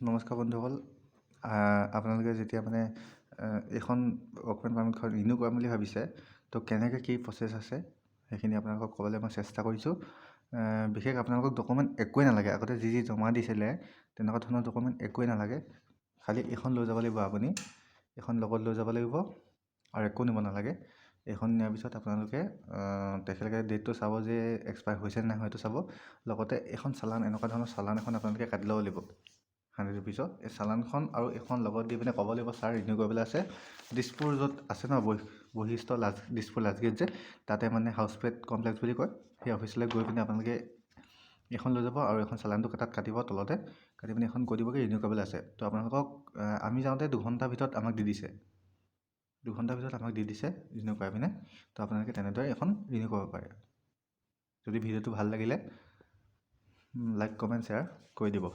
নমস্কাৰ বন্ধুসকল। আপোনালোকে যেতিয়া মানে এখন ৱৰ্ক পাৰমিটখন ৰিনিউ কৰাম বুলি ভাবিছে, তো কেনেকৈ কি প্ৰচেছ আছে সেইখিনি আপোনালোকক ক'বলৈ মই চেষ্টা কৰিছোঁ। বিশেষ আপোনালোকক ডকুমেণ্ট একোৱেই নালাগে। আগতে যি জমা দিছিলে তেনেকুৱা ধৰণৰ ডকুমেণ্ট একোৱেই নালাগে। খালি এইখন লৈ যাব লাগিব, আপুনি এইখন লগত লৈ যাব লাগিব আৰু একো নিব নালাগে। এইখন নিয়াৰ পিছত আপোনালোকে তেখেতলোকে ডেটটো চাব যে এক্সপায়াৰ হৈছে নে নাই হয়তো চাব। লগতে এখন চালান, এনেকুৱা ধৰণৰ চালান এখন আপোনালোকে কাটি ল'ব লাগিব 100 ৰুপিছত। এই চালানখন আৰু এখন লগত দি পিনে ক'ব লাগিব ছাৰ ৰিনিউ কৰিবলৈ আছে। দিছপুৰ য'ত আছে ন বৈশিষ্ট্য দিছপুৰ লাষ্টগেট যে, তাতে মানে হাউচপেট কমপ্লেক্স বুলি কয়, সেই অফিচলৈ গৈ পিনে আপোনালোকে এখন লৈ যাব আৰু এখন চালানটো তাত কাটিব, তলতে কাটি পিনে এখন কৈ দিবগৈ ৰিনিউ কৰিবলৈ আছে। তো আপোনালোকক আমি যাওঁতে 2 ঘণ্টাৰ ভিতৰত আমাক দি দিছে, 2 ঘণ্টাৰ ভিতৰত আমাক দি দিছে ৰিনিউ কৰাই পিনে। তো আপোনালোকে তেনেদৰে এখন ৰিনিউ কৰিব পাৰে। যদি ভিডিঅ'টো ভাল লাগিলে লাইক কমেণ্ট শ্বেয়াৰ কৰি দিব।